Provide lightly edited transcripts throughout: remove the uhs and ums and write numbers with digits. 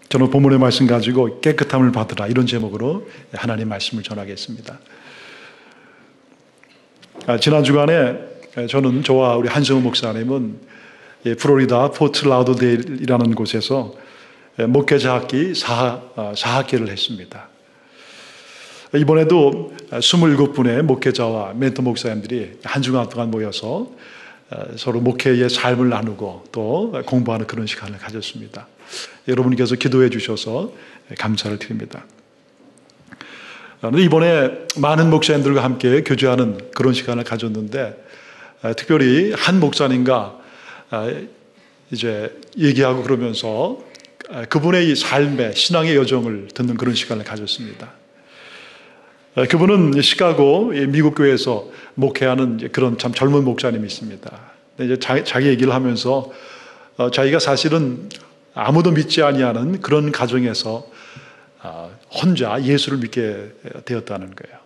저는 본문의 말씀 가지고 깨끗함을 받으라 이런 제목으로 하나님 말씀을 전하겠습니다. 지난 주간에 저와 우리 한성우 목사님은 플로리다 포트 라우더데일이라는 곳에서 목회자 학기 4학기를 했습니다. 이번에도 27분의 목회자와 멘토 목사님들이 한 주간 동안 모여서 서로 목회의 삶을 나누고 또 공부하는 그런 시간을 가졌습니다. 여러분께서 기도해 주셔서 감사를 드립니다. 이번에 많은 목사님들과 함께 교제하는 그런 시간을 가졌는데 특별히 한 목사님과 이제 얘기하고 그러면서 그분의 이 삶의 신앙의 여정을 듣는 그런 시간을 가졌습니다. 그분은 시카고 미국 교회에서 목회하는 그런 참 젊은 목사님이 있습니다. 이제 자기 얘기를 하면서 자기가 사실은 아무도 믿지 아니하는 그런 가정에서 혼자 예수를 믿게 되었다는 거예요.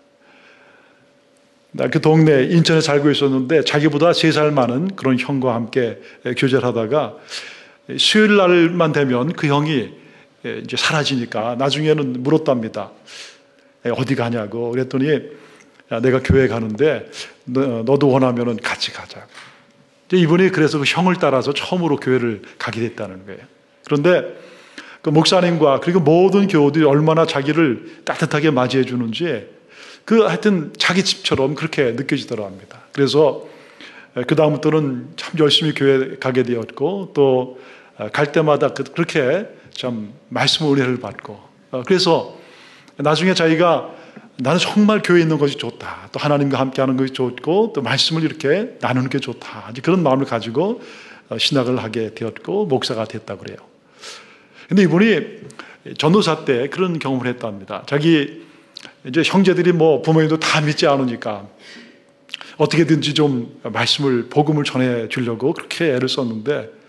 그 동네 인천에 살고 있었는데 자기보다 3살 많은 그런 형과 함께 교제를 하다가 수요일 날만 되면 그 형이 이제 사라지니까 나중에는 물었답니다. 어디 가냐고. 그랬더니 내가 교회 가는데 너도 원하면 같이 가자. 이분이 그래서 그 형을 따라서 처음으로 교회를 가게 됐다는 거예요. 그런데 그 목사님과 그리고 모든 교우들이 얼마나 자기를 따뜻하게 맞이해 주는지 하여튼 자기 집처럼 그렇게 느껴지더라 합니다. 그래서 그 다음부터는 참 열심히 교회 가게 되었고 또 갈 때마다 그렇게 참 말씀 은혜를 받고 그래서 나중에 자기가 나는 정말 교회에 있는 것이 좋다. 또 하나님과 함께 하는 것이 좋고 또 말씀을 이렇게 나누는 게 좋다. 그런 마음을 가지고 신학을 하게 되었고 목사가 됐다고 그래요. 근데 이분이 전도사 때 그런 경험을 했답니다. 자기 이제 형제들이 부모님도 다 믿지 않으니까 어떻게든지 좀 말씀을 복음을 전해 주려고 그렇게 애를 썼는데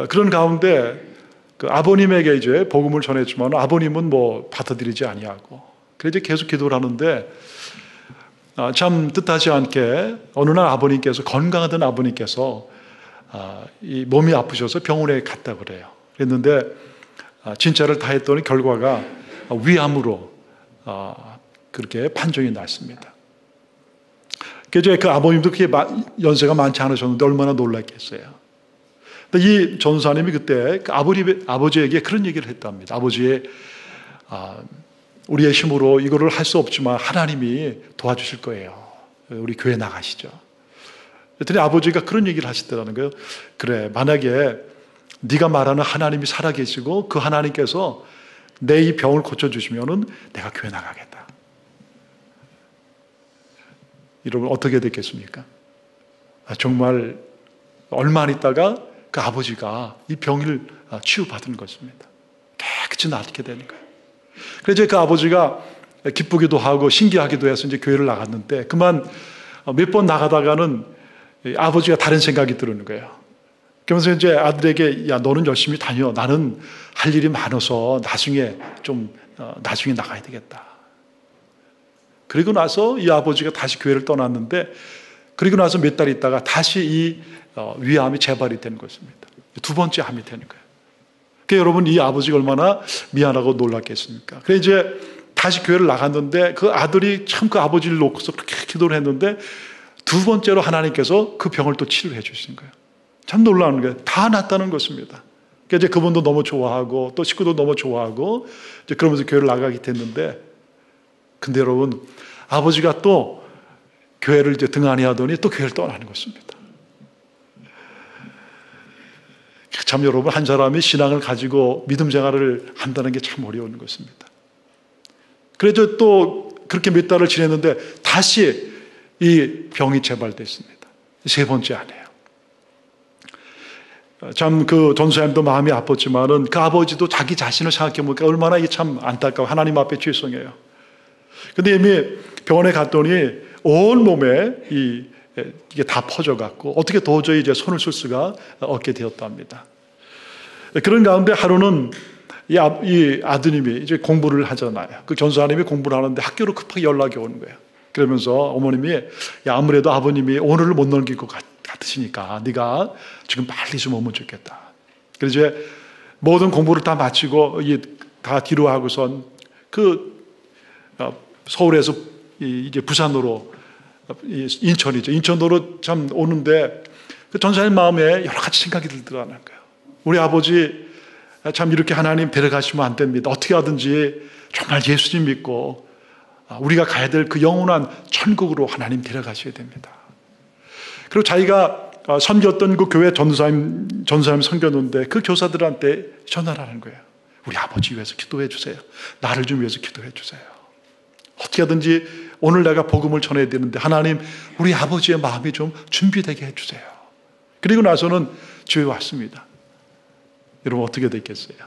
그런 가운데 그 아버님에게 이제 복음을 전했지만 아버님은 받아들이지 아니하고 그래서 계속 기도를 하는데 참 뜻하지 않게 어느 날 아버님께서 건강하던 아버님께서 이 몸이 아프셔서 병원에 갔다 그래요. 그랬는데 진찰을 다 했더니 결과가 위암으로 그렇게 판정이 났습니다. 그래서 그 아버님도 그렇게 연세가 많지 않으셨는데 얼마나 놀랐겠어요. 이 전사님이 그때 그 아버지에게 그런 얘기를 했답니다. 아버지, 우리의 힘으로 이거를 할 수 없지만 하나님이 도와주실 거예요. 우리 교회 나가시죠. 그랬더니 아버지가 그런 얘기를 하시더라는 거예요. 그래, 만약에 네가 말하는 하나님이 살아계시고 그 하나님께서 내 이 병을 고쳐주시면은 내가 교회 나가겠다. 여러분 어떻게 됐겠습니까? 정말 얼마 안 있다가 그 아버지가 이 병을 치유받은 것입니다. 깨끗이 낫게 되는 거예요. 그래서 그 아버지가 기쁘기도 하고 신기하기도 해서 이제 교회를 나갔는데 그만 몇 번 나가다가는 아버지가 다른 생각이 드는 거예요. 그러면서 이제 아들에게 야 너는 열심히 다녀. 나는 할 일이 많아서 나중에 나가야 되겠다. 그리고 나서 이 아버지가 다시 교회를 떠났는데 그리고 나서 몇 달 있다가 다시 이 위암이 재발이 되는 것입니다. 2번째 암이 되는 거예요. 그러니까 여러분 이 아버지가 얼마나 미안하고 놀랐겠습니까? 그래서 이제 다시 교회를 나갔는데 그 아들이 참 그 아버지를 놓고서 그렇게 기도를 했는데 2번째로 하나님께서 그 병을 또 치료해 주신 거예요. 참 놀라운 거예요. 다 낫다는 것입니다. 그러니까 이제 그분도 너무 좋아하고 또 식구도 너무 좋아하고 이제 그러면서 교회를 나가게 됐는데 근데 여러분 아버지가 또 교회를 이제 등한히 하더니 또 교회를 떠나는 것입니다. 참 여러분 한 사람이 신앙을 가지고 믿음 생활을 한다는 게 참 어려운 것입니다. 그래서 또 그렇게 몇 달을 지냈는데 다시 이 병이 재발됐습니다. 3번째 아니에요. 참 그 전사님도 마음이 아팠지만은 그 아버지도 자기 자신을 생각해 보니까 얼마나 이게 참 안타까워 하나님 앞에 죄송해요. 근데 이미 병원에 갔더니 온 몸에 이게 다 퍼져갖고 어떻게 도저히 이제 손을 쓸 수가 없게 되었답니다. 그런 가운데 하루는 이 아드님이 이제 공부를 하잖아요. 그 전사님이 공부를 하는데 학교로 급하게 연락이 오는 거예요. 그러면서 어머님이 야 아무래도 아버님이 오늘을 못 넘길 것 같으시니까 네가 지금 빨리 좀 오면 좋겠다. 그래서 이제 모든 공부를 다 마치고 다 뒤로 하고선 서울에서 이제 부산으로 인천이죠. 인천으로 참 오는데 그 전사님 마음에 여러 가지 생각이 들더라는 거예요. 우리 아버지 참 이렇게 하나님 데려가시면 안 됩니다. 어떻게 하든지 정말 예수님 믿고 우리가 가야 될 그 영원한 천국으로 하나님 데려가셔야 됩니다. 그리고 자기가 섬겼던 그 교회 전사님 섬겼는데 그 교사들한테 전화를 하는 거예요. 우리 아버지 위해서 기도해 주세요. 나를 좀 위해서 기도해 주세요. 어떻게 하든지 오늘 내가 복음을 전해야 되는데 하나님 우리 아버지의 마음이 좀 준비되게 해주세요. 그리고 나서는 주에 왔습니다. 여러분 어떻게 됐겠어요?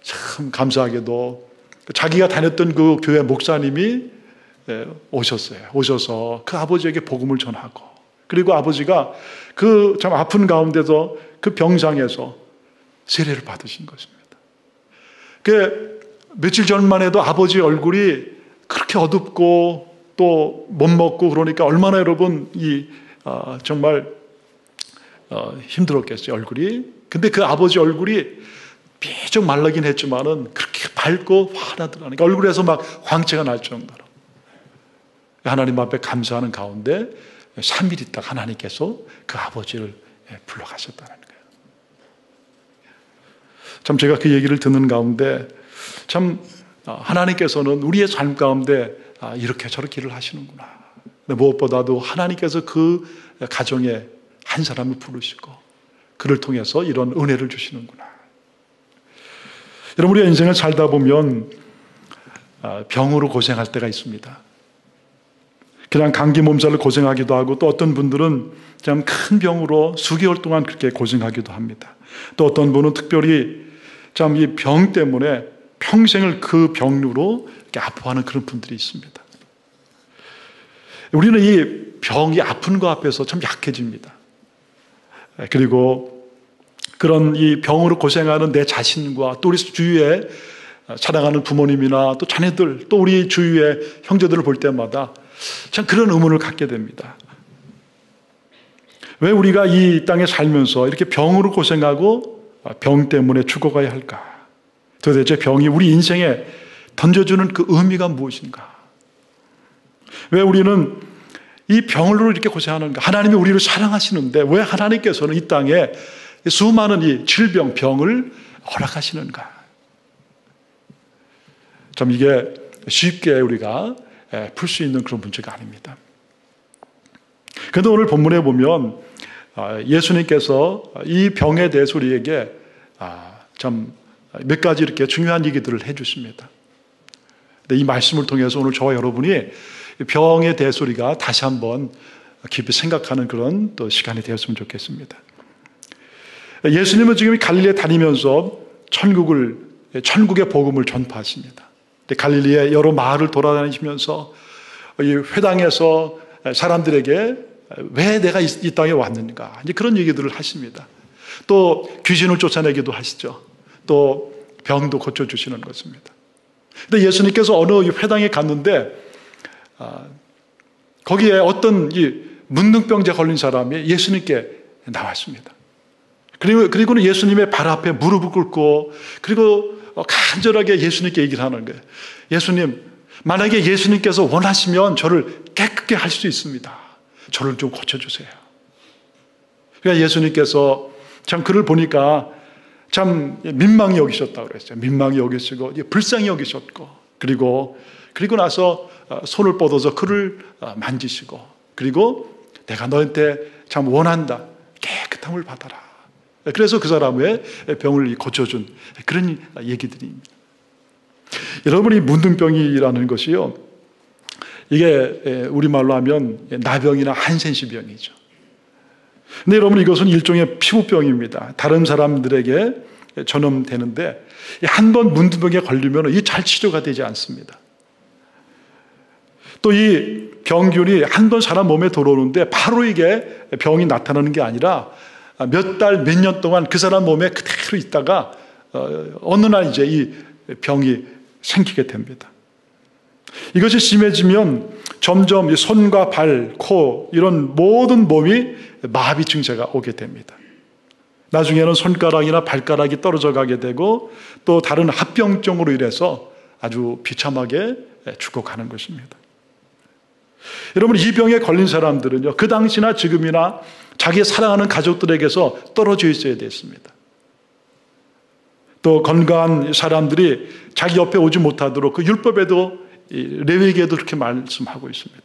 참 감사하게도 자기가 다녔던 그 교회 목사님이 오셨어요. 오셔서 그 아버지에게 복음을 전하고 그리고 아버지가 그 참 아픈 가운데서 그 병상에서 세례를 받으신 것입니다. 그 며칠 전만 해도 아버지 얼굴이 그렇게 어둡고 또 못 먹고 그러니까 얼마나 여러분 정말 힘들었겠어요 얼굴이. 근데 그 아버지 얼굴이 비쩍 말라긴 했지만은 그렇게 밝고 환하더라는 그러니까 얼굴에서 막 광채가 날 정도로 하나님 앞에 감사하는 가운데 3일 있다가 하나님께서 그 아버지를 불러가셨다는 거예요. 참 제가 그 얘기를 듣는 가운데 참 하나님께서는 우리의 삶 가운데 이렇게 저렇게 일을 하시는구나. 무엇보다도 하나님께서 그 가정에 한 사람을 부르시고 그를 통해서 이런 은혜를 주시는구나. 여러분 우리가 인생을 살다 보면 병으로 고생할 때가 있습니다. 그냥 감기 몸살을 고생하기도 하고 또 어떤 분들은 참 큰 병으로 수개월 동안 그렇게 고생하기도 합니다. 또 어떤 분은 특별히 참 이 병 때문에 평생을 그 병으로 이렇게 아파하는 그런 분들이 있습니다. 우리는 이 병이 아픈 것 앞에서 참 약해집니다. 그리고 그런 이 병으로 고생하는 내 자신과 또 우리 주위에 사랑하는 부모님이나 또 자녀들 또 우리 주위의 형제들을 볼 때마다 참 그런 의문을 갖게 됩니다. 왜 우리가 이 땅에 살면서 이렇게 병으로 고생하고 병 때문에 죽어가야 할까? 도대체 병이 우리 인생에 던져주는 그 의미가 무엇인가? 왜 우리는 이 병으로 이렇게 고생하는가? 하나님이 우리를 사랑하시는데 왜 하나님께서는 이 땅에 수많은 이 질병, 병을 허락하시는가? 참 이게 쉽게 우리가 풀 수 있는 그런 문제가 아닙니다. 그런데 오늘 본문에 보면 예수님께서 이 병에 대해서 우리에게 참 몇 가지 이렇게 중요한 얘기들을 해주십니다. 이 말씀을 통해서 오늘 저와 여러분이 병에 대해서 우리가 다시 한번 깊이 생각하는 그런 또 시간이 되었으면 좋겠습니다. 예수님은 지금 갈릴리에 다니면서 천국의 복음을 전파하십니다. 갈릴리의 여러 마을을 돌아다니시면서 이 회당에서 사람들에게 왜 내가 이 땅에 왔는가 이제 그런 얘기들을 하십니다. 또 귀신을 쫓아내기도 하시죠. 또 병도 고쳐주시는 것입니다. 근데 예수님께서 어느 회당에 갔는데 거기에 어떤 이 문둥병자 걸린 사람이 예수님께 나왔습니다. 그리고는 예수님의 발 앞에 무릎을 꿇고 그리고 간절하게 예수님께 얘기를 하는 거예요. 예수님, 만약에 예수님께서 원하시면 저를 깨끗게 할 수 있습니다. 저를 좀 고쳐주세요. 그러니까 예수님께서 참 그를 보니까 참 민망히 여기셨다고 그랬어요. 민망히 여기시고 불쌍히 여기셨고 그리고 나서 손을 뻗어서 그를 만지시고 그리고 내가 너한테 참 원한다. 깨끗함을 받아라. 그래서 그 사람의 병을 고쳐준 그런 얘기들입니다. 여러분이 문둥병이라는 것이요. 이게 우리말로 하면 나병이나 한센시병이죠. 근데 여러분 이것은 일종의 피부병입니다. 다른 사람들에게 전염되는데 한 번 문둥병에 걸리면 이 잘 치료가 되지 않습니다. 또 이 병균이 한 번 사람 몸에 들어오는데 바로 이게 병이 나타나는 게 아니라 몇 달, 몇 년 동안 그 사람 몸에 그대로 있다가 어느 날 이제 이 병이 생기게 됩니다. 이것이 심해지면 점점 손과 발, 코 이런 모든 몸이 마비 증세가 오게 됩니다. 나중에는 손가락이나 발가락이 떨어져 가게 되고 또 다른 합병증으로 인해서 아주 비참하게 죽어가는 것입니다. 여러분, 이 병에 걸린 사람들은요, 그 당시나 지금이나 자기 사랑하는 가족들에게서 떨어져 있어야 됐습니다. 또 건강한 사람들이 자기 옆에 오지 못하도록 그 율법에도, 레위기에도 그렇게 말씀하고 있습니다.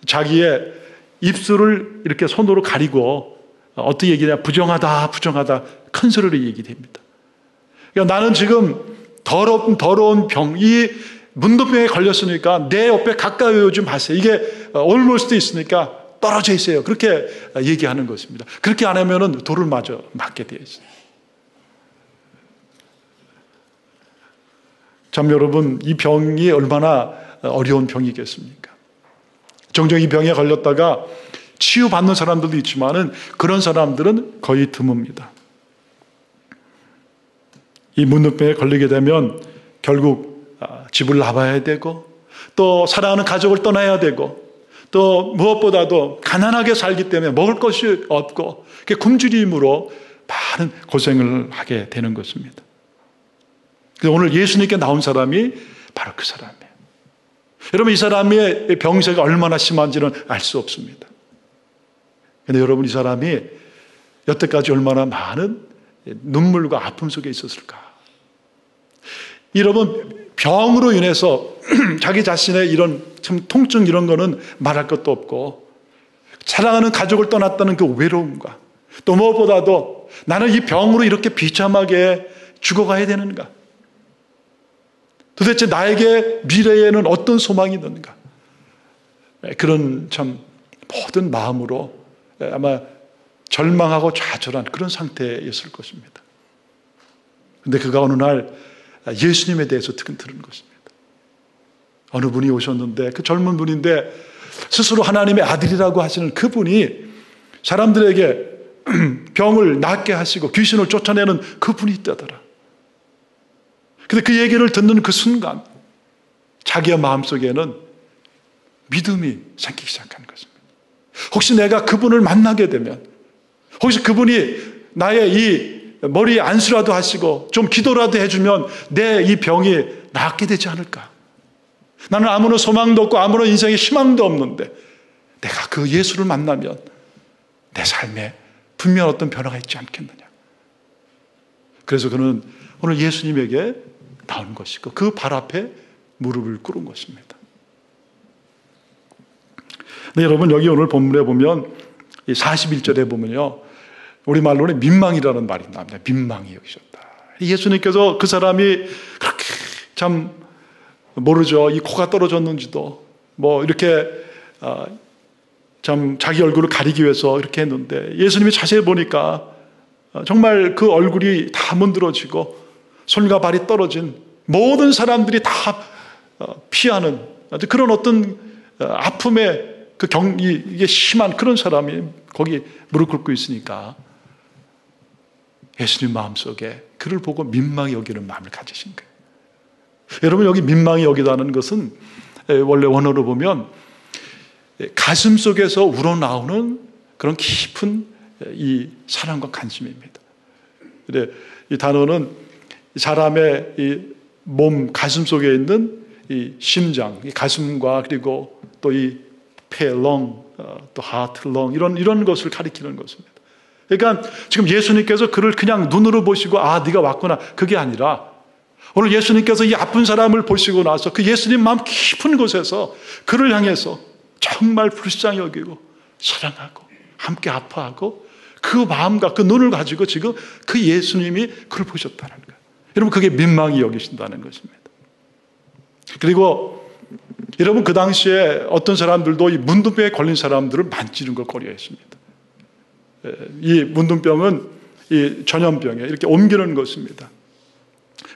자기의 입술을 이렇게 손으로 가리고 어떻게 얘기하냐, 부정하다 큰 소리로 얘기됩니다. 그러니까 나는 지금 더러운 병, 이 문둥병에 걸렸으니까 내 옆에 가까이 오지 마세요. 이게 옮을 수도 있으니까 떨어져 있어요. 그렇게 얘기하는 것입니다. 그렇게 안 하면은 돌을 맞게 되어 있어요. 참 여러분, 이 병이 얼마나 어려운 병이겠습니까? 종종 이 병에 걸렸다가 치유받는 사람들도 있지만은 그런 사람들은 거의 드뭅니다. 이 문둥병에 걸리게 되면 결국 집을 나와야 되고 또 사랑하는 가족을 떠나야 되고 또 무엇보다도 가난하게 살기 때문에 먹을 것이 없고 굶주림으로 많은 고생을 하게 되는 것입니다. 그래서 오늘 예수님께 나온 사람이 바로 그 사람이에요. 여러분, 이 사람의 병세가 얼마나 심한지는 알 수 없습니다. 그런데 여러분, 이 사람이 여태까지 얼마나 많은 눈물과 아픔 속에 있었을까. 여러분, 병으로 인해서 자기 자신의 이런 참 통증 이런 거는 말할 것도 없고 사랑하는 가족을 떠났다는 그 외로움과 또 무엇보다도 나는 이 병으로 이렇게 비참하게 죽어가야 되는가? 도대체 나에게 미래에는 어떤 소망이 있는가? 그런 참 모든 마음으로 아마 절망하고 좌절한 그런 상태였을 것입니다. 그런데 그가 어느 날 예수님에 대해서 들은 것입니다. 어느 분이 오셨는데 그 젊은 분인데 스스로 하나님의 아들이라고 하시는 그분이 사람들에게 병을 낫게 하시고 귀신을 쫓아내는 그분이 있다더라. 근데 그 얘기를 듣는 그 순간 자기의 마음속에는 믿음이 생기기 시작한 것입니다. 혹시 내가 그분을 만나게 되면 혹시 그분이 나의 이 머리에 안수라도 하시고 좀 기도라도 해주면 내 이 병이 낫게 되지 않을까? 나는 아무런 소망도 없고 아무런 인생에 희망도 없는데 내가 그 예수를 만나면 내 삶에 분명 어떤 변화가 있지 않겠느냐. 그래서 그는 오늘 예수님에게 나온 것이고 그 발 앞에 무릎을 꿇은 것입니다. 네, 여러분, 여기 오늘 본문에 보면 41절에 보면요, 우리말로는 민망이라는 말이 나옵니다. 민망히 여기셨다. 예수님께서 그 사람이 그렇게 참 모르죠. 이 코가 떨어졌는지도 뭐 이렇게 참 자기 얼굴을 가리기 위해서 이렇게 했는데 예수님이 자세히 보니까 정말 그 얼굴이 다 문드러지고 손과 발이 떨어진 모든 사람들이 다 피하는 그런 어떤 아픔의 이게 심한 그런 사람이 거기 무릎 꿇고 있으니까 예수님 마음속에 그를 보고 민망히 여기는 마음을 가지신 거예요. 여러분, 여기 민망히 여기다는 것은 원래 원어로 보면 가슴 속에서 우러나오는 그런 깊은 이 사랑과 관심입니다. 이 단어는 사람의 이 몸 가슴 속에 있는 이 심장, 이 가슴과 그리고 또 이 폐, 렁, 또 하트, 렁 이런 것을 가리키는 것입니다. 그러니까 지금 예수님께서 그를 그냥 눈으로 보시고 네가 왔구나 그게 아니라 오늘 예수님께서 이 아픈 사람을 보시고 나서 그 예수님 마음 깊은 곳에서 그를 향해서 정말 불쌍히 여기고 사랑하고 함께 아파하고 그 마음과 그 눈을 가지고 지금 그 예수님이 그를 보셨다는 거예요. 여러분, 그게 민망히 여기신다는 것입니다. 그리고 여러분, 그 당시에 어떤 사람들도 이 문둥병에 걸린 사람들을 만지는 걸 꺼려했습니다. 이 문둥병은 이 전염병에 이렇게 옮기는 것입니다.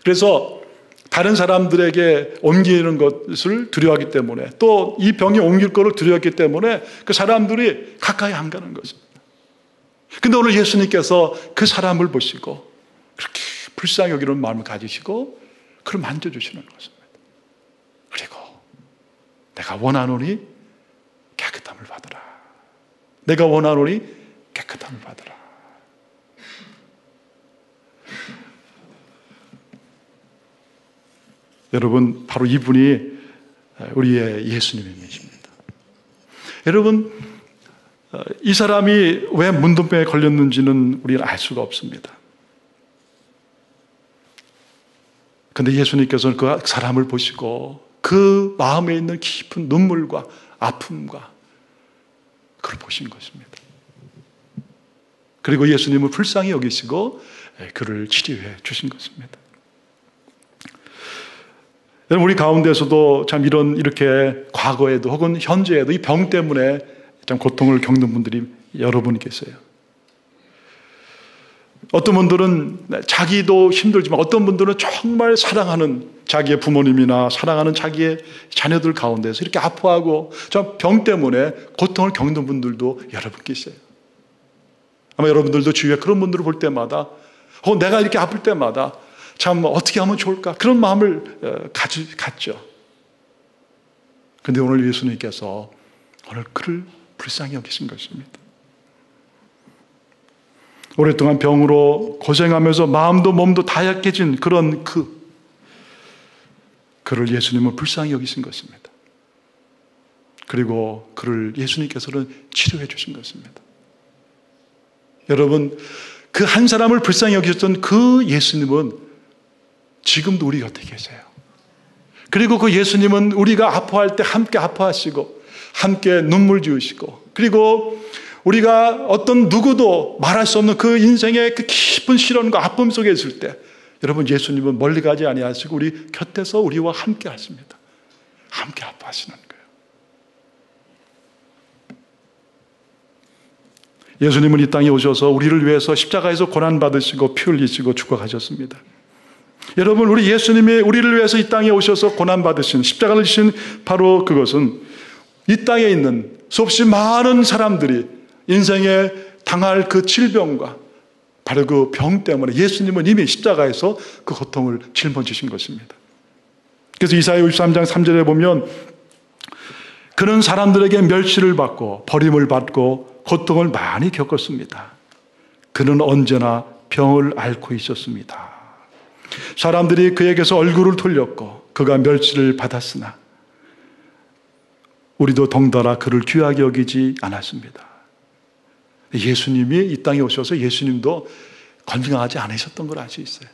그래서 다른 사람들에게 옮기는 것을 두려워하기 때문에 또 이 병이 옮길 것을 두려웠기 때문에 그 사람들이 가까이 안 가는 것입니다. 근데 오늘 예수님께서 그 사람을 보시고 그렇게 불쌍히 여기는 마음을 가지시고 그를 만져주시는 것입니다. 그리고 내가 원하노니 깨끗함을 받으라. 내가 원하노니 깨끗함을 받으라. 여러분, 바로 이분이 우리의 예수님이십니다. 여러분, 이 사람이 왜 문둥병에 걸렸는지는 우리는 알 수가 없습니다. 그런데 예수님께서는 그 사람을 보시고 그 마음에 있는 깊은 눈물과 아픔과 그걸 보신 것입니다. 그리고 예수님을 불쌍히 여기시고 그를 치료해 주신 것입니다. 여러분, 우리 가운데서도 참 이렇게 과거에도 혹은 현재에도 이 병 때문에 참 고통을 겪는 분들이 여러분 계세요. 어떤 분들은 자기도 힘들지만 어떤 분들은 정말 사랑하는 자기의 부모님이나 사랑하는 자기의 자녀들 가운데서 이렇게 아파하고 참 병 때문에 고통을 겪는 분들도 여러분 계세요. 아마 여러분들도 주위에 그런 분들을 볼 때마다 내가 이렇게 아플 때마다 참 어떻게 하면 좋을까 그런 마음을 갖죠. 그런데 오늘 예수님께서 오늘 그를 불쌍히 여기신 것입니다. 오랫동안 병으로 고생하면서 마음도 몸도 다 약해진 그런 그를 예수님은 불쌍히 여기신 것입니다. 그리고 그를 예수님께서는 치료해 주신 것입니다. 여러분, 그 한 사람을 불쌍히 여기셨던 그 예수님은 지금도 우리 곁에 계세요. 그리고 그 예수님은 우리가 아파할 때 함께 아파하시고 함께 눈물 지으시고, 그리고 우리가 어떤 누구도 말할 수 없는 그 인생의 그 깊은 시련과 아픔 속에 있을 때 여러분, 예수님은 멀리 가지 아니하시고 우리 곁에서 우리와 함께 하십니다. 함께 아파하시는 거예요. 예수님은 이 땅에 오셔서 우리를 위해서 십자가에서 고난받으시고 피 흘리시고 죽어가셨습니다. 여러분, 우리 예수님이 우리를 위해서 이 땅에 오셔서 고난받으신, 십자가를 지신 바로 그것은 이 땅에 있는 수없이 많은 사람들이 인생에 당할 그 질병과 바로 그 병 때문에 예수님은 이미 십자가에서 그 고통을 짊어지신 것입니다. 그래서 이사야 53장 3절에 보면 그는 사람들에게 멸시를 받고 버림을 받고 고통을 많이 겪었습니다. 그는 언제나 병을 앓고 있었습니다. 사람들이 그에게서 얼굴을 돌렸고 그가 멸시를 받았으나 우리도 덩달아 그를 귀하게 여기지 않았습니다. 예수님이 이 땅에 오셔서 예수님도 건강하지 않으셨던 걸 알 수 있어요.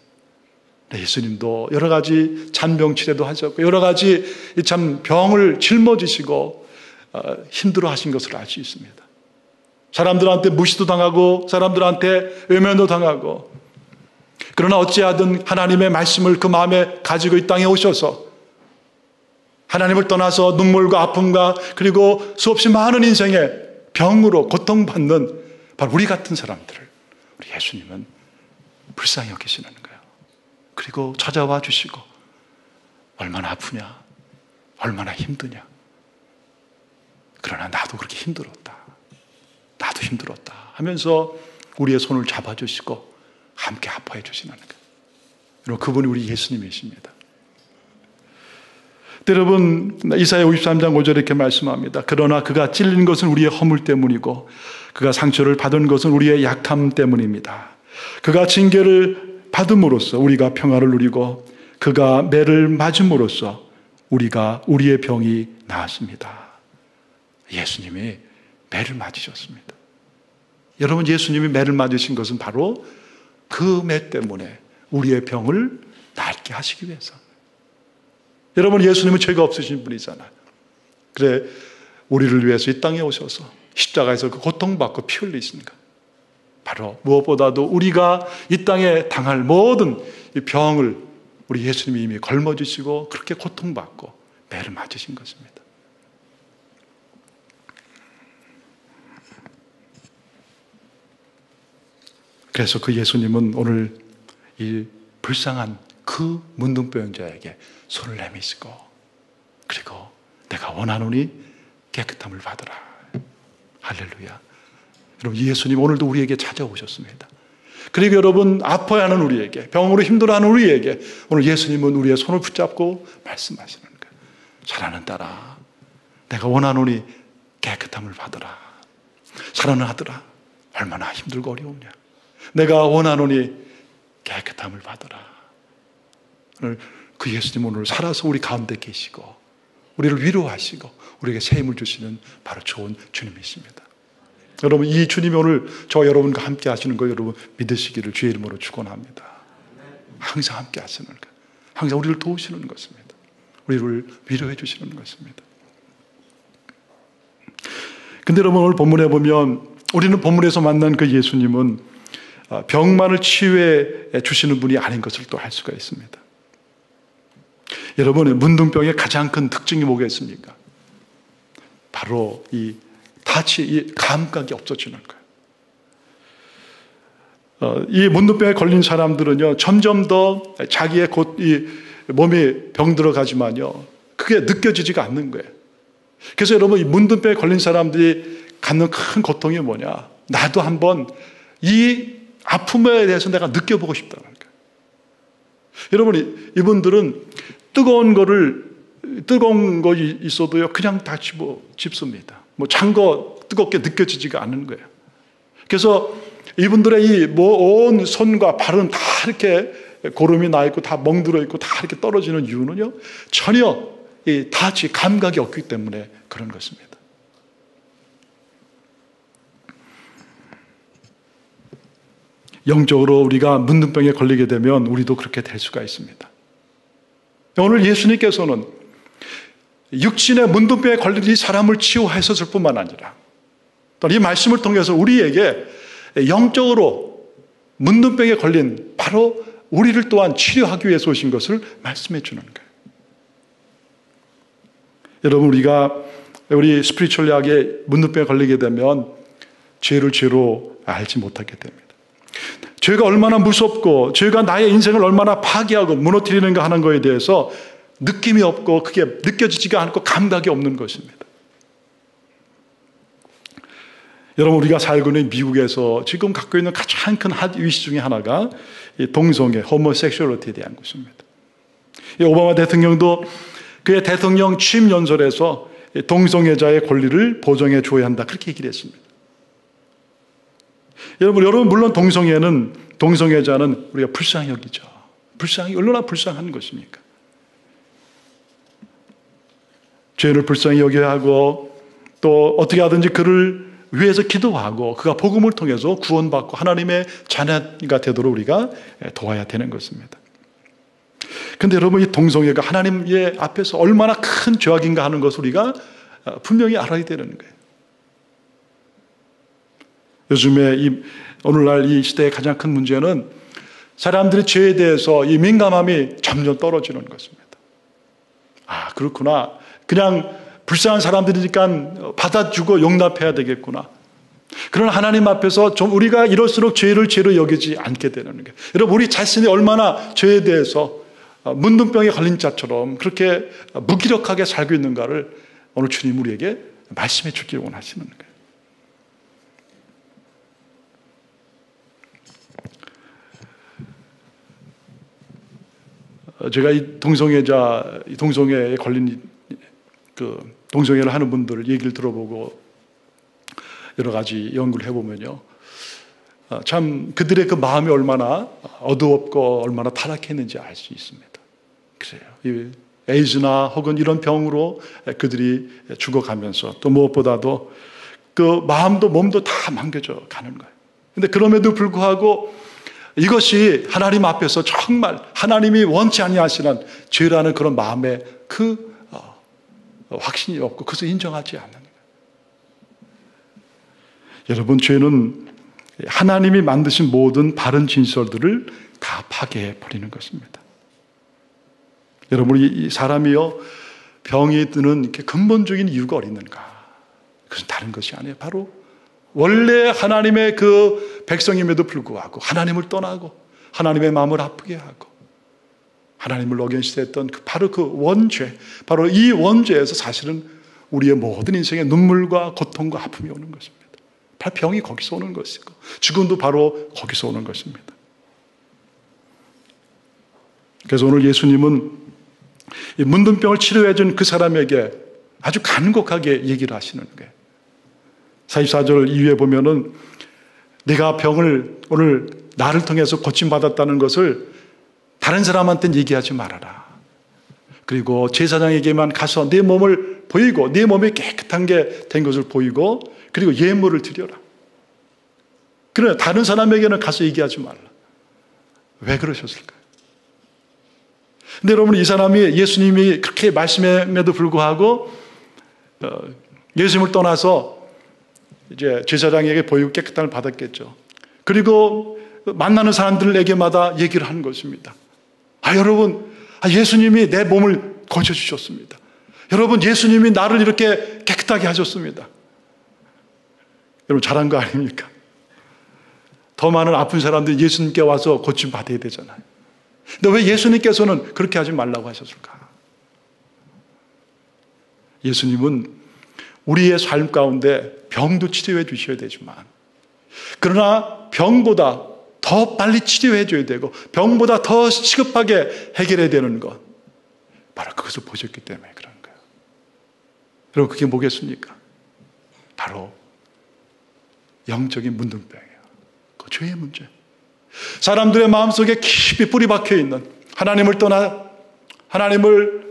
예수님도 여러 가지 잔병 치레도 하셨고 여러 가지 참 병을 짊어지시고 힘들어 하신 것을 알 수 있습니다. 사람들한테 무시도 당하고 사람들한테 외면도 당하고, 그러나 어찌하든 하나님의 말씀을 그 마음에 가지고 이 땅에 오셔서 하나님을 떠나서 눈물과 아픔과 그리고 수없이 많은 인생의 병으로 고통받는 바로 우리 같은 사람들을 우리 예수님은 불쌍히 여기시는 거예요. 그리고 찾아와 주시고 얼마나 아프냐, 얼마나 힘드냐. 그러나 나도 그렇게 힘들었다, 나도 힘들었다 하면서 우리의 손을 잡아주시고 함께 아파해 주시는 거예요. 여러분, 그분이 우리 예수님이십니다. 여러분, 이사야 53장 5절에 이렇게 말씀합니다. 그러나 그가 찔린 것은 우리의 허물 때문이고 그가 상처를 받은 것은 우리의 약함 때문입니다. 그가 징계를 받음으로써 우리가 평화를 누리고 그가 매를 맞음으로써 우리가 우리의 병이 나았습니다. 예수님이 매를 맞으셨습니다. 여러분, 예수님이 매를 맞으신 것은 바로 그 매 때문에 우리의 병을 낫게 하시기 위해서. 여러분, 예수님은 죄가 없으신 분이잖아요. 그래 우리를 위해서 이 땅에 오셔서 십자가에서 그 고통받고 피 흘리시니까 바로 무엇보다도 우리가 이 땅에 당할 모든 이 병을 우리 예수님이 이미 걸머지시고 그렇게 고통받고 매를 맞으신 것입니다. 그래서 그 예수님은 오늘 이 불쌍한 그 문둥병자에게 손을 내미시고 그리고 내가 원하노니 깨끗함을 받으라. 할렐루야. 여러분, 예수님 오늘도 우리에게 찾아오셨습니다. 그리고 여러분, 아파야 하는 우리에게, 병으로 힘들어하는 우리에게 오늘 예수님은 우리의 손을 붙잡고 말씀하시는 거예요. 사랑하는 딸아, 내가 원하노니 깨끗함을 받으라. 사랑하는 아들아, 얼마나 힘들고 어려우냐. 내가 원하노니 깨끗함을 받으라. 오늘 그 예수님 오늘 살아서 우리 가운데 계시고 우리를 위로하시고 우리에게 새 힘을 주시는 바로 좋은 주님이십니다. 여러분, 이 주님이 오늘 저 여러분과 함께 하시는 거 여러분 믿으시기를 주의 이름으로 축원합니다. 항상 함께 하시는 것, 항상 우리를 도우시는 것입니다. 우리를 위로해 주시는 것입니다. 근데 여러분, 오늘 본문에 보면 우리는 본문에서 만난 그 예수님은 병만을 치유해 주시는 분이 아닌 것을 또 알 수가 있습니다. 여러분, 문둥병의 가장 큰 특징이 뭐겠습니까? 바로 이 타치, 이 감각이 없어지는 거예요. 이 문둥병에 걸린 사람들은요, 점점 더 자기의 이 몸에 병 들어가지만요, 그게 느껴지지가 않는 거예요. 그래서 여러분, 이 문둥병에 걸린 사람들이 갖는 큰 고통이 뭐냐? 나도 한번 이 아픔에 대해서 내가 느껴보고 싶다는 거예요. 여러분, 이분들은 뜨거운 거 있어도요, 그냥 다 집습니다. 뭐 찬 거 뜨겁게 느껴지지가 않는 거예요. 그래서 이분들의 이 온 손과 발은 다 이렇게 고름이 나 있고 다 멍들어 있고 다 이렇게 떨어지는 이유는요, 전혀 이 타치 감각이 없기 때문에 그런 것입니다. 영적으로 우리가 문둥병에 걸리게 되면 우리도 그렇게 될 수가 있습니다. 오늘 예수님께서는 육신의 문둥병에 걸린 이 사람을 치유하셨을 뿐만 아니라 또 이 말씀을 통해서 우리에게 영적으로 문둥병에 걸린 바로 우리를 또한 치료하기 위해서 오신 것을 말씀해 주는 거예요. 여러분, 우리 스피리추얼리하게 문둥병에 걸리게 되면 죄를 죄로 알지 못하게 됩니다. 죄가 얼마나 무섭고 죄가 나의 인생을 얼마나 파괴하고 무너뜨리는가 하는 것에 대해서 느낌이 없고 그게 느껴지지가 않고 감각이 없는 것입니다. 여러분, 우리가 살고 있는 미국에서 지금 갖고 있는 가장 큰 핫 이슈 중에 하나가 동성애, 호모섹슈얼리티에 대한 것입니다. 오바마 대통령도 그의 대통령 취임 연설에서 동성애자의 권리를 보장해 줘야 한다, 그렇게 얘기를 했습니다. 여러분 물론 동성애자는 우리가 불쌍히 여기죠. 얼마나 불쌍한 것입니까? 죄를 불쌍히 여겨야 하고 또 어떻게 하든지 그를 위해서 기도하고 그가 복음을 통해서 구원받고 하나님의 자녀가 되도록 우리가 도와야 되는 것입니다. 그런데 여러분, 이 동성애가 하나님의 앞에서 얼마나 큰 죄악인가 하는 것을 우리가 분명히 알아야 되는 거예요. 요즘에 오늘날 이 시대의 가장 큰 문제는 사람들이 죄에 대해서 이 민감함이 점점 떨어지는 것입니다. 아, 그렇구나. 그냥 불쌍한 사람들이니까 받아주고 용납해야 되겠구나. 그러나 하나님 앞에서 좀 우리가 이럴수록 죄를 죄로 여기지 않게 되는 거예요. 여러분, 우리 자신이 얼마나 죄에 대해서 문둥병에 걸린 자처럼 그렇게 무기력하게 살고 있는가를 오늘 주님 우리에게 말씀해 주길 원하시는 거예요. 제가 이 동성애에 걸린 동성애를 하는 분들 얘기를 들어보고 여러 가지 연구를 해보면요, 참 그들의 그 마음이 얼마나 어두웠고 얼마나 타락했는지 알 수 있습니다. 그래요. 이 에이즈나 혹은 이런 병으로 그들이 죽어가면서 또 무엇보다도 그 마음도 몸도 다 망가져 가는 거예요. 근데 그럼에도 불구하고 이것이 하나님 앞에서 정말 하나님이 원치 아니하시는 죄라는 그런 마음에 그 확신이 없고 그것을 인정하지 않는 거예요. 여러분, 죄는 하나님이 만드신 모든 바른 진설들을 다 파괴해 버리는 것입니다. 여러분, 이 사람이요, 병이 드는 이렇게 근본적인 이유가 어디 있는가? 그것은 다른 것이 아니에요. 바로 원래 하나님의 그 백성임에도 불구하고 하나님을 떠나고 하나님의 마음을 아프게 하고 하나님을 어겨시했던 바로 그 원죄, 바로 이 원죄에서 사실은 우리의 모든 인생의 눈물과 고통과 아픔이 오는 것입니다. 바로 병이 거기서 오는 것이고 죽음도 바로 거기서 오는 것입니다. 그래서 오늘 예수님은 이 문둥병을 치료해 준 그 사람에게 아주 간곡하게 얘기를 하시는 거예요. 44절 이후에 보면은 네가 병을 오늘 나를 통해서 고침받았다는 것을 다른 사람한테는 얘기하지 말아라. 그리고 제사장에게만 가서 내 몸을 보이고 내 몸이 깨끗한 게 된 것을 보이고 그리고 예물을 드려라. 그러나 다른 사람에게는 가서 얘기하지 말라. 왜 그러셨을까요? 근데 여러분, 이 사람이 예수님이 그렇게 말씀임에도 불구하고 예수님을 떠나서 이제 제사장에게 보이고 깨끗함을 받았겠죠. 그리고 만나는 사람들에게마다 얘기를 하는 것입니다. 여러분, 예수님이 내 몸을 고쳐주셨습니다. 여러분, 예수님이 나를 이렇게 깨끗하게 하셨습니다. 여러분, 잘한 거 아닙니까? 더 많은 아픈 사람들이 예수님께 와서 고침 받아야 되잖아요. 근데 왜 예수님께서는 그렇게 하지 말라고 하셨을까? 예수님은 우리의 삶 가운데 병도 치료해 주셔야 되지만, 그러나 병보다 더 빨리 치료해 줘야 되고 병보다 더 시급하게 해결해야 되는 것, 바로 그것을 보셨기 때문에 그런 거예요. 여러분, 그게 뭐겠습니까? 바로 영적인 문둥병이에요. 그 죄의 문제. 사람들의 마음속에 깊이 뿌리 박혀 있는, 하나님을 떠나 하나님을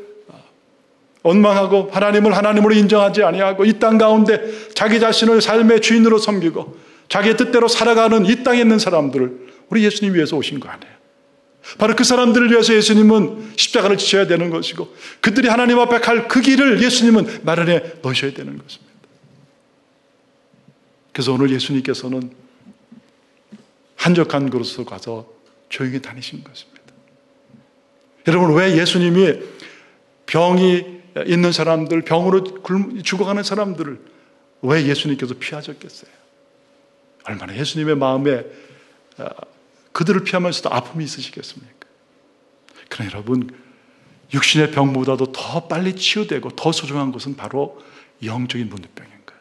원망하고 하나님을 하나님으로 인정하지 아니하고 이 땅 가운데 자기 자신을 삶의 주인으로 섬기고 자기의 뜻대로 살아가는 이 땅에 있는 사람들을 우리 예수님 위해서 오신 거 아니에요. 바로 그 사람들을 위해서 예수님은 십자가를 지셔야 되는 것이고 그들이 하나님 앞에 갈 그 길을 예수님은 마련해 놓으셔야 되는 것입니다. 그래서 오늘 예수님께서는 한적한 곳으로 가서 조용히 다니신 것입니다. 여러분, 왜 예수님이 병이 있는 사람들, 병으로 죽어가는 사람들을 왜 예수님께서 피하셨겠어요? 얼마나 예수님의 마음에 그들을 피하면서도 아픔이 있으시겠습니까? 그러나 여러분, 육신의 병보다도 더 빨리 치유되고 더 소중한 것은 바로 영적인 문둥병인 거예요.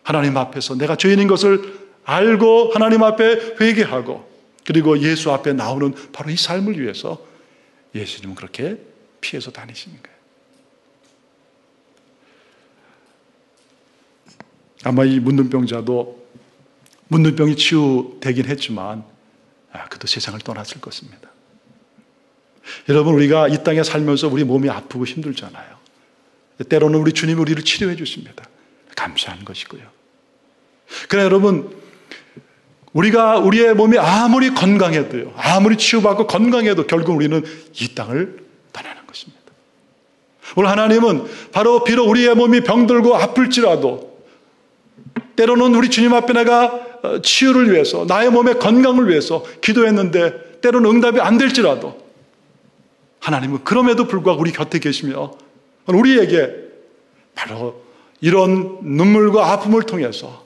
하나님 앞에서 내가 죄인인 것을 알고 하나님 앞에 회개하고 그리고 예수 앞에 나오는 바로 이 삶을 위해서 예수님은 그렇게 피해서 다니시는 거예요. 아마 이 문둥병자도 문둥병이 치유되긴 했지만 그도 세상을 떠났을 것입니다. 여러분, 우리가 이 땅에 살면서 우리 몸이 아프고 힘들잖아요. 때로는 우리 주님이 우리를 치료해 주십니다. 감사한 것이고요. 그러나 여러분, 우리가 우리의 몸이 아무리 건강해도요, 아무리 치유받고 건강해도 결국 우리는 이 땅을 떠나는 것입니다. 오늘 하나님은 바로 비록 우리의 몸이 병들고 아플지라도 때로는 우리 주님 앞에 내가 치유를 위해서 나의 몸의 건강을 위해서 기도했는데 때로는 응답이 안 될지라도 하나님은 그럼에도 불구하고 우리 곁에 계시며 우리에게 바로 이런 눈물과 아픔을 통해서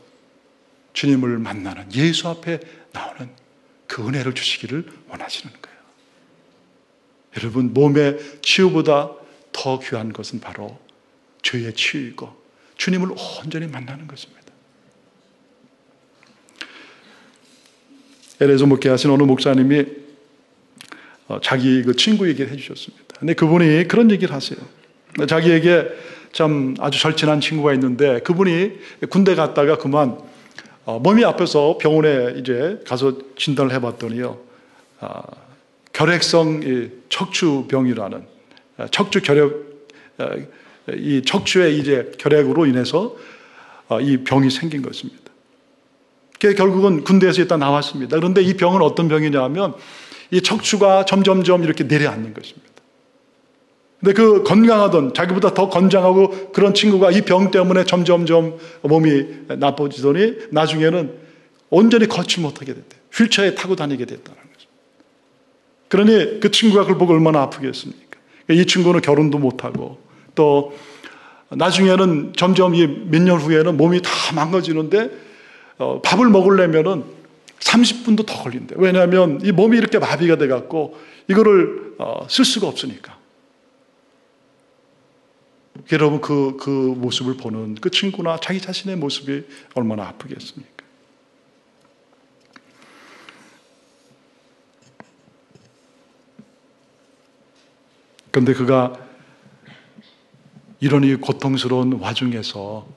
주님을 만나는 예수 앞에 나오는 그 은혜를 주시기를 원하시는 거예요. 여러분, 몸의 치유보다 더 귀한 것은 바로 죄의 치유이고 주님을 온전히 만나는 것입니다. LA에서 목회하신 어느 목사님이 자기 그 친구 얘기를 해주셨습니다. 근데 그분이 그런 얘기를 하세요. 자기에게 참 아주 절친한 친구가 있는데 그분이 군대 갔다가 그만 몸이 아파서 병원에 이제 가서 진단을 해봤더니요, 결핵성 척추병이라는 척추 결핵, 이 척추의 이제 결핵으로 인해서 이 병이 생긴 것입니다. 결국은 군대에서 일단 나왔습니다. 그런데 이 병은 어떤 병이냐 하면 이 척추가 점점점 이렇게 내려앉는 것입니다. 근데 그 건강하던 자기보다 더 건장하고 그런 친구가 이 병 때문에 점점점 몸이 나빠지더니 나중에는 온전히 걷지 못하게 됐대요. 휠체어에 타고 다니게 됐다는 거죠. 그러니 그 친구가 그걸 보고 얼마나 아프겠습니까? 이 친구는 결혼도 못하고 또 나중에는 점점 몇 년 후에는 몸이 다 망가지는데 밥을 먹으려면은 30분도 더 걸린대요. 왜냐하면 이 몸이 이렇게 마비가 돼갖고 이거를 쓸 수가 없으니까. 여러분, 그 모습을 보는 그 친구나 자기 자신의 모습이 얼마나 아프겠습니까? 그런데 그가 이런 이 고통스러운 와중에서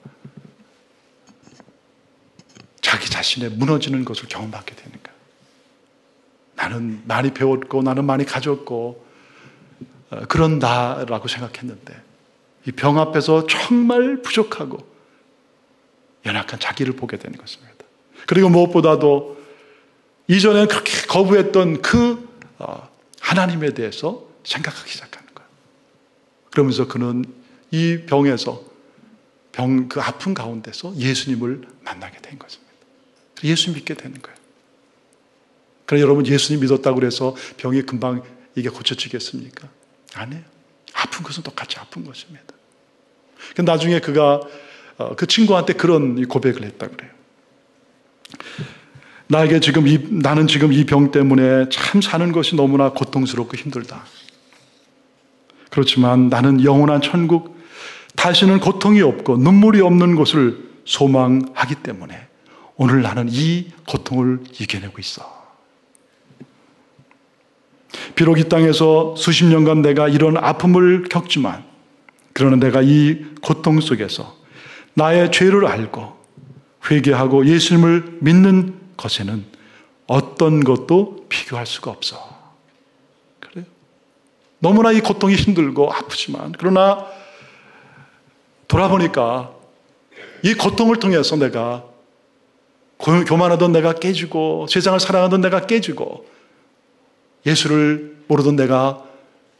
자기 자신의 무너지는 것을 경험하게 되는 거예요. 나는 많이 배웠고 나는 많이 가졌고 그런 나라고 생각했는데 이 병 앞에서 정말 부족하고 연약한 자기를 보게 되는 것입니다. 그리고 무엇보다도 이전에 그렇게 거부했던 그 하나님에 대해서 생각하기 시작하는 거예요. 그러면서 그는 이 병에서 그 아픈 가운데서 예수님을 만나게 된 것입니다. 예수 믿게 되는 거예요. 그러나 여러분, 예수님 믿었다고 해서 병이 금방 이게 고쳐지겠습니까? 아니에요. 아픈 것은 똑같이 아픈 것입니다. 나중에 그가 그 친구한테 그런 고백을 했다 그래요. 나는 지금 이 병 때문에 참 사는 것이 너무나 고통스럽고 힘들다. 그렇지만 나는 영원한 천국, 다시는 고통이 없고 눈물이 없는 곳을 소망하기 때문에 오늘 나는 이 고통을 이겨내고 있어. 비록 이 땅에서 수십 년간 내가 이런 아픔을 겪지만, 그러나 내가 이 고통 속에서 나의 죄를 알고 회개하고 예수님을 믿는 것에는 어떤 것도 비교할 수가 없어. 그래요? 너무나 이 고통이 힘들고 아프지만, 그러나 돌아보니까 이 고통을 통해서 내가 교만하던 내가 깨지고 세상을 사랑하던 내가 깨지고 예수를 모르던 내가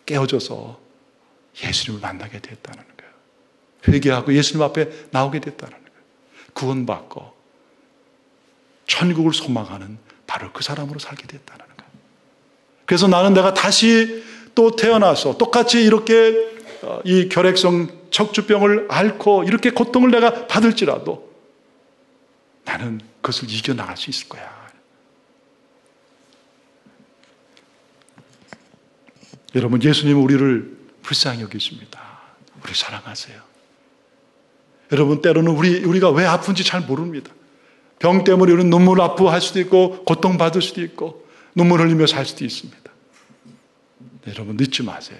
깨어져서 예수님을 만나게 됐다는 거예요. 회개하고 예수님 앞에 나오게 됐다는 거예요. 구원받고 천국을 소망하는 바로 그 사람으로 살게 됐다는 거예요. 그래서 나는 내가 다시 또 태어나서 똑같이 이렇게 이 결핵성 척추병을 앓고 이렇게 고통을 내가 받을지라도 나는 그것을 이겨나갈 수 있을 거야. 여러분, 예수님은 우리를 불쌍히 여기십니다. 우리 사랑하세요. 여러분, 때로는 우리가 왜 아픈지 잘 모릅니다. 병 때문에 우리는 눈물 아파할 수도 있고 고통받을 수도 있고 눈물 흘리며 살 수도 있습니다. 여러분, 늦지 마세요.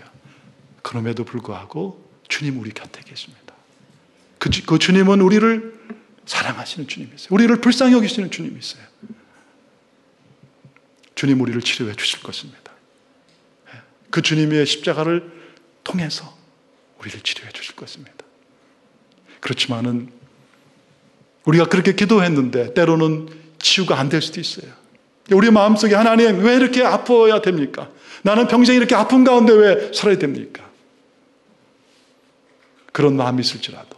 그럼에도 불구하고 주님 우리 곁에 계십니다. 그 주님은 우리를 사랑하시는 주님이세요. 우리를 불쌍히 여기시는 주님이세요. 주님 우리를 치료해 주실 것입니다. 그 주님의 십자가를 통해서 우리를 치료해 주실 것입니다. 그렇지만은 우리가 그렇게 기도했는데 때로는 치유가 안 될 수도 있어요. 우리 마음속에 하나님 왜 이렇게 아파야 됩니까? 나는 평생 이렇게 아픈 가운데 왜 살아야 됩니까? 그런 마음이 있을지라도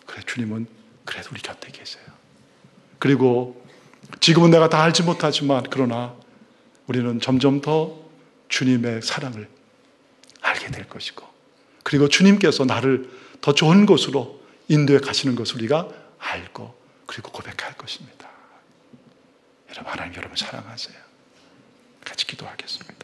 그래, 주님은 그래도 우리 곁에 계세요. 그리고 지금은 내가 다 알지 못하지만 그러나 우리는 점점 더 주님의 사랑을 알게 될 것이고, 그리고 주님께서 나를 더 좋은 곳으로 인도해 가시는 것을 우리가 알고 그리고 고백할 것입니다. 여러분, 하나님 여러분 사랑하세요. 같이 기도하겠습니다.